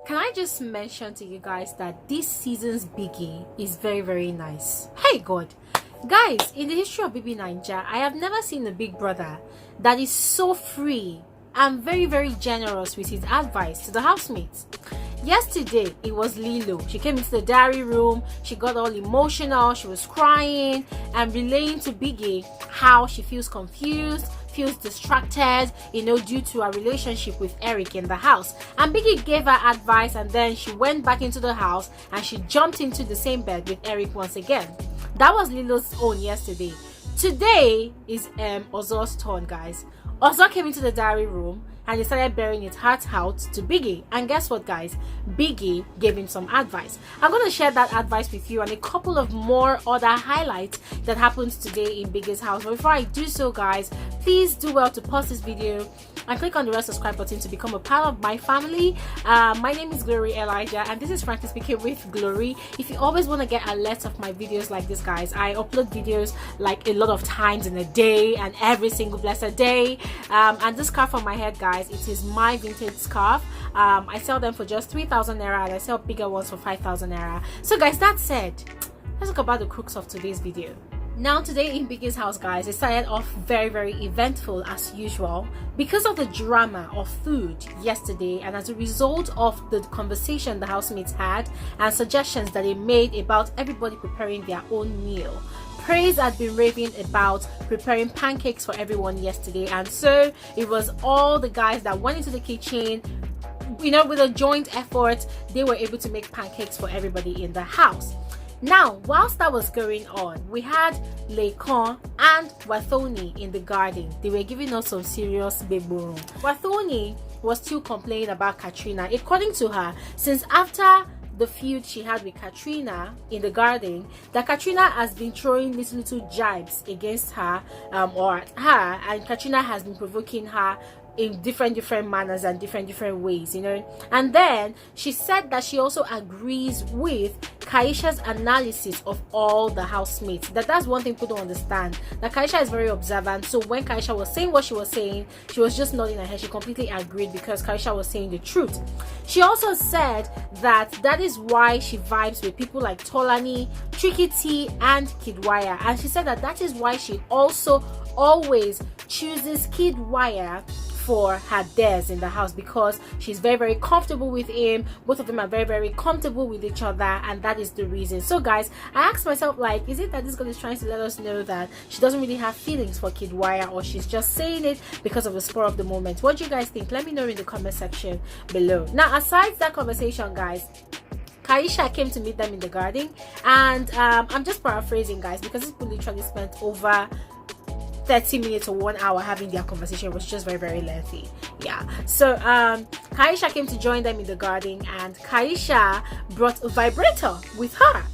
Can I just mention to you guys that this season's Biggie is very, very nice. Hey God. Guys, in the history of Bbnaija, I have never seen a big brother that is so free and very, very generous with his advice to the housemates. Yesterday, it was Lilo. She came into the diary room, she got all emotional, she was crying and relaying to Biggie how she feels confused, feels distracted, due to her relationship with Eric in the house. And Biggie gave her advice, and then she went back into the house and she jumped into the same bed with Eric once again. That was Lilo's own yesterday. Today is Ozo's turn, guys. Ozo came into the diary room and he started bearing his heart out to Biggie. And guess what, guys? Biggie gave him some advice. I'm going to share that advice with you and a couple of more other highlights that happened today in Biggie's house. But before I do so, guys, please do well to pause this video and click on the red subscribe button to become a part of my family. My name is Elijah, and this is Frankly Speaking with Glory. If you always want to get alerts of my videos like this, guys, I upload videos like a lot of times in a day and every single blessed day. And this scarf on my head, guys, it is my vintage scarf. I sell them for just 3,000 naira, and I sell bigger ones for 5,000 naira. So guys, that said, let's talk about the crux of today's video. Now today in Biggie's house, guys, it started off very, very eventful as usual because of the drama of food yesterday, and as a result of the conversation the housemates had and suggestions that they made about everybody preparing their own meal. Praise had been raving about preparing pancakes for everyone yesterday, and so it was all the guys that went into the kitchen, with a joint effort. They were able to make pancakes for everybody in the house. Now, whilst that was going on, we had Lekon and Wathoni in the garden. They were giving us some serious beboro. Wathoni was still complaining about Katrina. According to her, since after the feud she had with Katrina in the garden, that Katrina has been throwing little jibes against her or at her, and Katrina has been provoking her in different manners and different ways, and then she said that she also agrees with Kaisha's analysis of all the housemates. That's one thing people don't understand, that Kaisha is very observant. So when Kaisha was saying what she was saying, she was just nodding her head. She completely agreed because Kaisha was saying the truth. She also said that is why she vibes with people like Tolani, Tricky T, and Kidwaya, and she said that is why she also always chooses Kidwaya for her dares in the house, because she's very, very comfortable with him. Both of them are very, very comfortable with each other, and that is the reason. So guys, I asked myself, like, is it that this girl is trying to let us know that she doesn't really have feelings for Kidwaya, or she's just saying it because of the spur of the moment? What do you guys think? Let me know in the comment section below. Now, aside that conversation, guys, Kaisha came to meet them in the garden, and I'm just paraphrasing, guys, because this people literally spent over 30 minutes or 1 hour having their conversation. It was just very, very lengthy. Yeah. So Kaisha came to join them in the garden, and Kaisha brought a vibrator with her,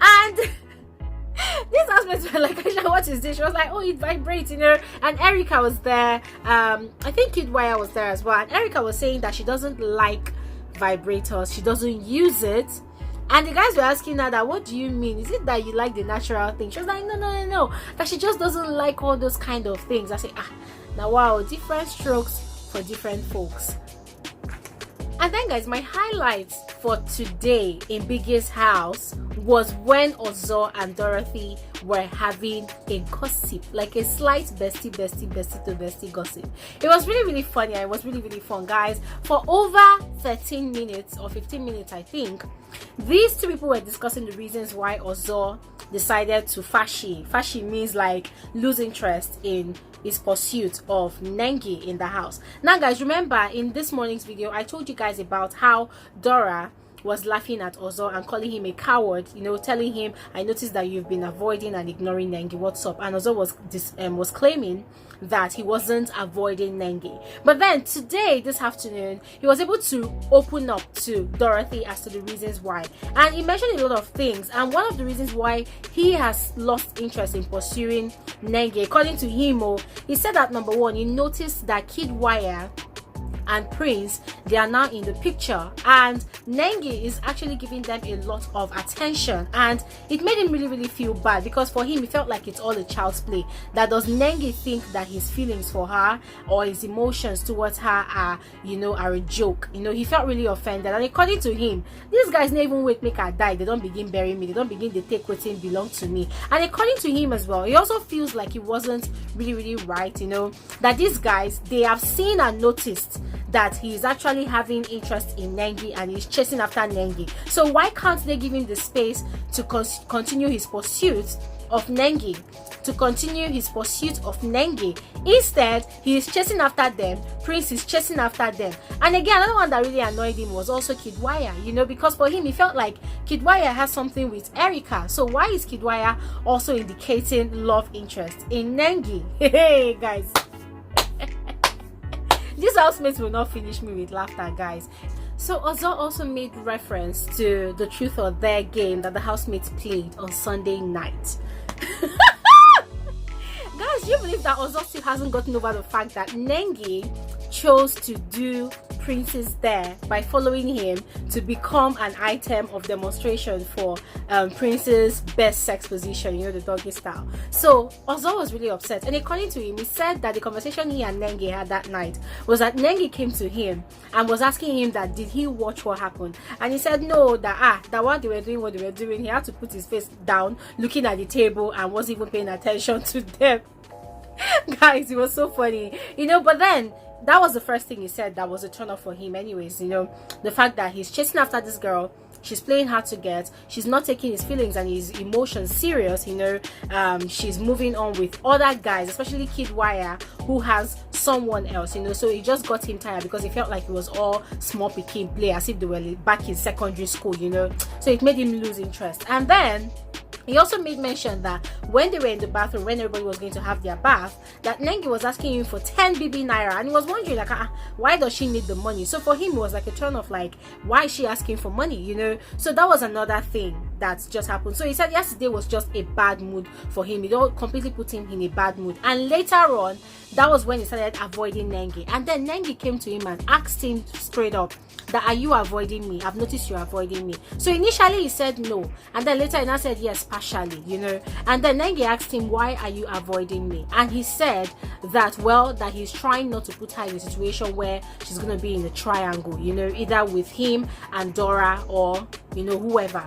and these husbands were like, Kaisha, what is this? She was like, oh, it vibrates, and Erica was there. I think Kidwaya was there as well, and Erica was saying that she doesn't like vibrators, she doesn't use it. And the guys were asking her that, what do you mean? Is it that you like the natural thing? She was like, no, that she just doesn't like all those kind of things. I say, now wow, different strokes for different folks. And then, guys, my highlights for today in Biggie's house was when Ozo and Dorothy were having a gossip, like a slight bestie to bestie gossip. It was really, really funny. It was really, really fun, guys. For over 13 minutes or 15 minutes, I think, these two people were discussing the reasons why Ozo decided to fashi. Fashi means like lose interest in his pursuit of Nengi in the house. Now, guys, remember in this morning's video, I told you guys about how Dora was laughing at Ozo and calling him a coward, telling him, I noticed that you've been avoiding and ignoring Nengi, what's up? And Ozo was claiming that he wasn't avoiding Nengi. But then today, this afternoon, he was able to open up to Dorothy as to the reasons why, and he mentioned a lot of things. And one of the reasons why he has lost interest in pursuing Nengi, according to him, he said that number one, he noticed that Kidwaya and Prince, they are now in the picture, and Nengi is actually giving them a lot of attention, and it made him really, really feel bad, because for him, he felt like it's all a child's play. That does Nengi think that his feelings for her or his emotions towards her are, are a joke? He felt really offended, and according to him, these guys never even wait make her die. They don't begin bury me. They don't begin to take what belong to me. And according to him as well, he also feels like it wasn't really, really right, that these guys, they have seen and noticed that he is actually having interest in Nengi and he's chasing after Nengi. So why can't they give him the space to continue his pursuit of Nengi? Instead, he is chasing after them. Prince is chasing after them. And again, another one that really annoyed him was also Kidwaya, because for him, he felt like Kidwaya has something with Erica. So why is Kidwaya also indicating love interest in Nengi? Hey, guys. These housemates will not finish me with laughter, guys. So Ozo also made reference to the truth or dare game that the housemates played on Sunday night. Guys, do you believe that Ozo still hasn't gotten over the fact that Nengi chose to do Prince's dare by following him to become an item of demonstration for Prince's best sex position, the doggy style? So Ozo was really upset, and according to him, he said that the conversation he and Nengi had that night was that Nengi came to him and was asking him that did he watch what happened, and he said no, that what they were doing, he had to put his face down looking at the table and wasn't even paying attention to them. Guys, it was so funny, but then that was the first thing he said that was a turn off for him anyways. The fact that he's chasing after this girl, she's playing hard to get, she's not taking his feelings and his emotions serious. She's moving on with other guys, especially Kidwaya, who has someone else, so it just got him tired, because he felt like it was all small picking play, as if they were back in secondary school, so it made him lose interest. And then he also made mention that when they were in the bathroom, when everybody was going to have their bath, that Nengi was asking him for 10 Bbnaija, and he was wondering why does she need the money? So for him, it was like a turn of why is she asking for money? So that was another thing that just happened. So he said yesterday was just a bad mood for him. It all completely put him in a bad mood, and later on, that was when he started avoiding Nengi. And then Nengi came to him and asked him straight up that, are you avoiding me? I've noticed you're avoiding me. So initially he said no, and then later he now said yes, partially, and then Nengi asked him, why are you avoiding me? And he said that, well, that he's trying not to put her in a situation where she's going to be in a triangle, either with him and Dora or whoever.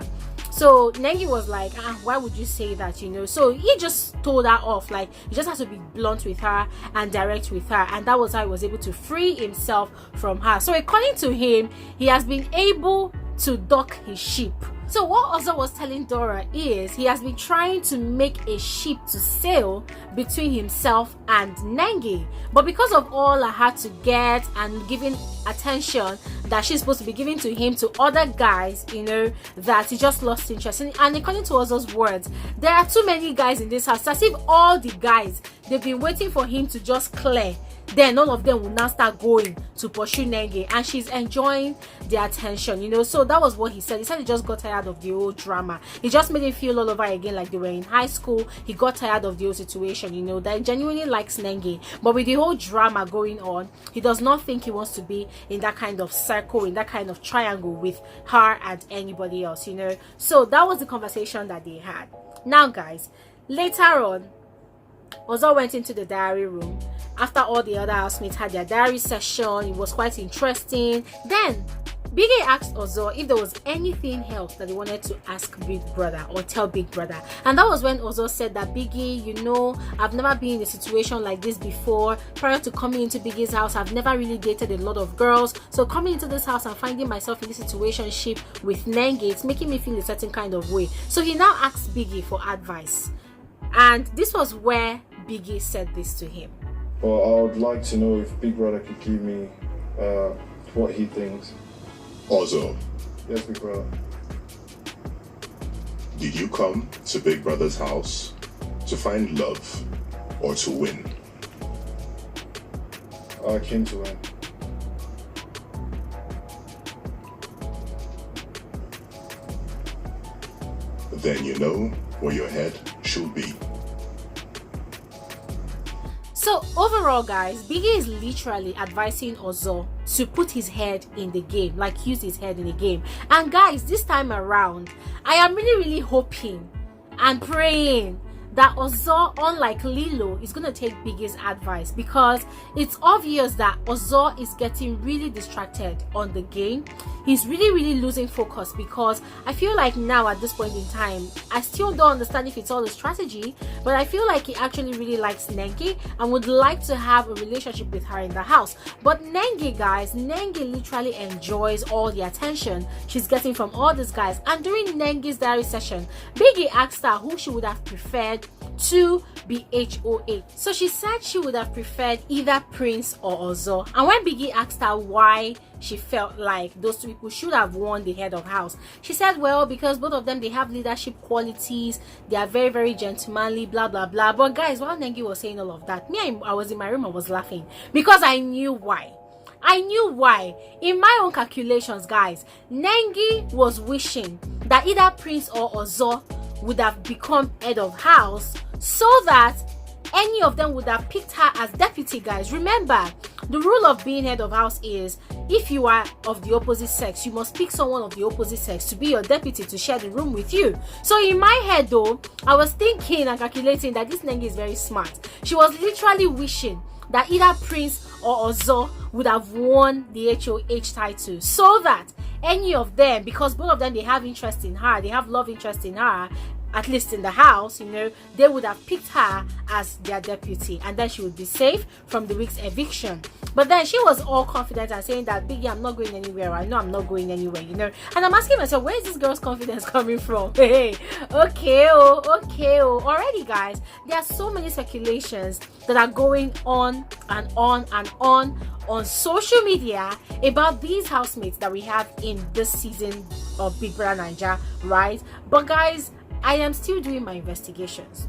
So Nengi was like, why would you say that? So he just told her off, he just has to be blunt with her and direct with her, and that was how he was able to free himself from her. So according to him, he has been able to dock his ship. So what Ozo was telling Dora is he has been trying to make a ship to sail between himself and Nengi, but because of all I had to get and giving attention that she's supposed to be giving to him to other guys, that he just lost interest. And according to Ozo's words, there are too many guys in this house. It's as if all the guys, they've been waiting for him to just clear, then all of them will now start going to pursue Nengi, and she's enjoying the attention, so that was what he said. He said he just got tired of the old drama. It just made him feel all over again like they were in high school. He got tired of the old situation, that he genuinely likes Nengi, but with the whole drama going on, he does not think he wants to be in that kind of circle, in that kind of triangle with her and anybody else, So that was the conversation that they had. Now guys, later on, Ozo went into the diary room after all the other housemates had their diary session. It was quite interesting. Then Biggie asked Ozo if there was anything else that he wanted to ask Big Brother or tell Big Brother, and that was when Ozo said that, Biggie, I've never been in a situation like this before. Prior to coming into Biggie's house, I've never really dated a lot of girls, so coming into this house and finding myself in this situationship with Nengi, it's making me feel a certain kind of way. So he now asked Biggie for advice, and this was where Biggie said this to him. Well, I would like to know if Big Brother could give me what he thinks. Ozo. Yes, Big Brother. Did you come to Big Brother's house to find love or to win? I came to win. Then you know where your head should be. So So overall, guys, Biggie is literally advising Ozo to put his head in the game, like use his head in the game. And guys, this time around, I am really hoping and praying that Ozo, unlike Lilo, is going to take Biggie's advice, because it's obvious that Ozo is getting really distracted on the game. He's really losing focus, because I feel like now at this point in time, I still don't understand if it's all a strategy, but I feel like he actually really likes Nengi and would like to have a relationship with her in the house. But Nengi, guys, Nengi literally enjoys all the attention she's getting from all these guys. And during Nengi's diary session, Biggie asked her who she would have preferred to be HOA. So she said she would have preferred either Prince or Ozo. And when Biggie asked her why she felt like those two people should have won the head of house, she said, well, because both of them, they have leadership qualities, they are very gentlemanly, blah blah blah. But guys, while Nengi was saying all of that, I was in my room, I was laughing, because I knew why. In my own calculations, guys, Nengi was wishing that either Prince or Ozo would have become head of house, so that any of them would have picked her as deputy. Guys, remember, the rule of being head of house is if you are of the opposite sex, you must pick someone of the opposite sex to be your deputy, to share the room with you. So in my head though, I was thinking and calculating that this Nengi is very smart. She was literally wishing that either Prince or Ozo would have won the HOH title, so that any of them, because both of them, they have interest in her, they have love interest in her, at least in the house, they would have picked her as their deputy, and then she would be safe from the week's eviction. But then she was all confident and saying that, Biggie, I'm not going anywhere, I know I'm not going anywhere, and I'm asking myself, where is this girl's confidence coming from? Hey, okay, already, guys, there are so many speculations that are going on and on social media about these housemates that we have in this season of Big Brother Naija, right? But guys, I am still doing my investigations.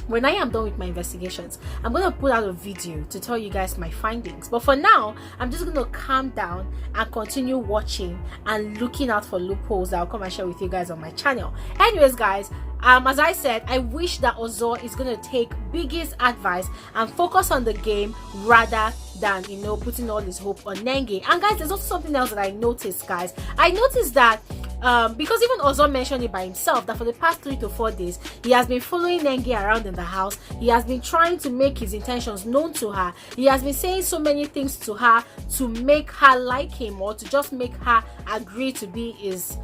When I am done with my investigations, I'm going to put out a video to tell you guys my findings. But for now, I'm just going to calm down and continue watching and looking out for loopholes that I'll come and share with you guys on my channel. Anyways, guys, as I said, I wish that Ozo is going to take Biggie's advice and focus on the game rather than, putting all his hope on Nengi. And guys, there's also something else that I noticed, guys. I noticed that because even Ozo mentioned it by himself, that for the past 3 to 4 days, he has been following Nengi around in the house. He has been trying to make his intentions known to her. He has been saying so many things to her to make her like him, or to just make her agree to be his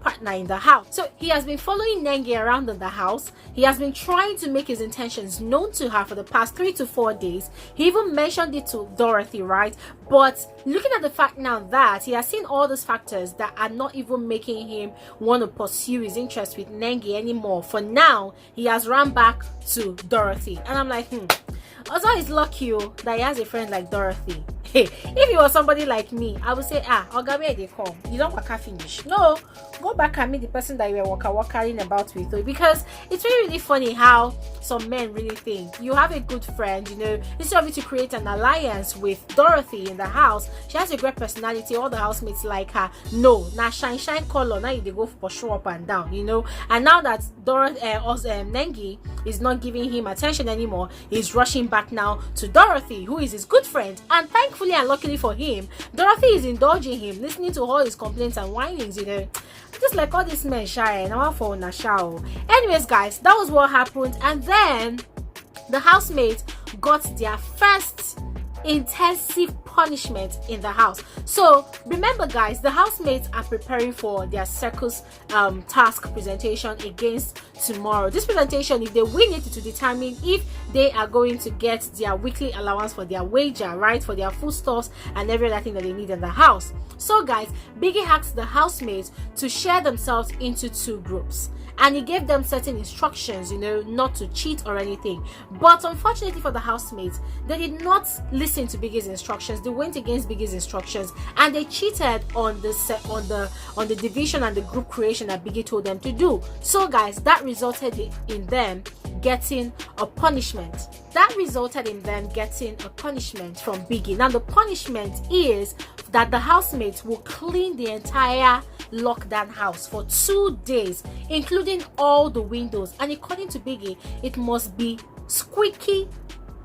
partner in the house. So he has been following Nengi around in the house. He has been trying to make his intentions known to her for the past 3 to 4 days. He even mentioned it to Dorothy, right? But looking at the fact now that he has seen all these factors that are not even making him want to pursue his interest with Nengi anymore, for now he has run back to Dorothy. And I'm like, Ozo is lucky that he has a friend like Dorothy. Hey, if he was somebody like me, I would say, Oga, where they come? You don't waka finish. No, go back and meet the person that you were waka-wakaing about with. Because it's really funny how some men really think. You have a good friend, instead of you to create an alliance with Dorothy in the house, she has a great personality, all the housemates like her. No, now shine color, now they go for show up and down, And now that Nengi is not giving him attention anymore, he's rushing back now to Dorothy, who is his good friend. And thankfully and luckily for him, Dorothy is indulging him, listening to all his complaints and whinings, just like all these men shy now for Nasha. Anyways, guys, that was what happened. And then the housemates got their first intensive punishment in the house. So remember, guys, the housemates are preparing for their circus task presentation against tomorrow. This presentation, if they win it, to determine if they are going to get their weekly allowance for their wager, right, for their foodstuffs and every other thing that they need in the house. So guys, Biggie asked the housemates to share themselves into 2 groups, and he gave them certain instructions, not to cheat or anything. But unfortunately for the housemates, they did not listen to Biggie's instructions. They went against Biggie's instructions, and they cheated on the division and the group creation that Biggie told them to do. So guys, that resulted in them getting a punishment. That resulted in them getting a punishment from Biggie. Now the punishment is that the housemates will clean the entire lockdown house for 2 days, including all the windows. And according to Biggie, it must be squeaky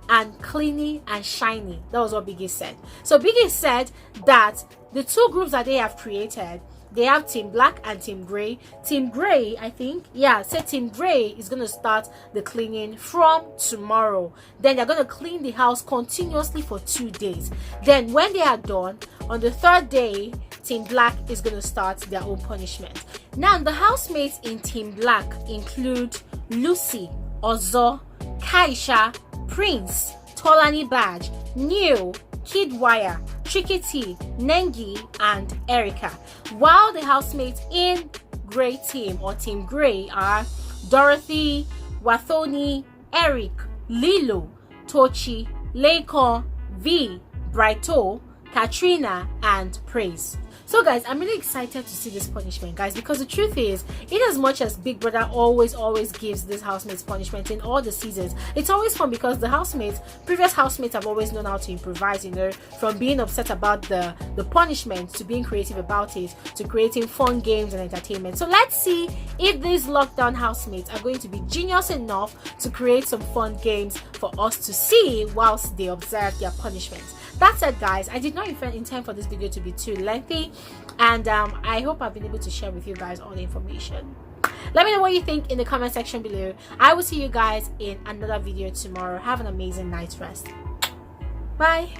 and cleaning and shiny. That was what Biggie said. So Biggie said that the two groups that they have created, they have Team Black and Team Grey. Team Grey, I think, yeah, said Team Grey is going to start the cleaning from tomorrow. Then they're going to clean the house continuously for 2 days. Then when they are done, on the 3rd day, Team Black is going to start their own punishment. Now, the housemates in Team Black include Lucy, Ozo, Kaisha, Prince, Tolani Badge, Neil, Kid Wire, Tricky T, Nengi, and Erica. While the housemates in Grey Team or Team Grey are Dorothy, Wathoni, Eric, Lilo, Tochi, Lekon, V, Brighto, Katrina, and Praise. So guys, I'm really excited to see this punishment, guys, because the truth is, in as much as Big Brother always gives this housemates punishment in all the seasons, it's always fun because the previous housemates have always known how to improvise, you know, from being upset about the punishment to being creative about it to creating fun games and entertainment. So let's see if these lockdown housemates are going to be genius enough to create some fun games for us to see whilst they observe their punishments. That said, guys, I did not intend for this video to be too lengthy, and I hope I've been able to share with you guys all the information. Let me know what you think in the comment section below. I will see you guys in another video tomorrow. Have an amazing night's rest. Bye.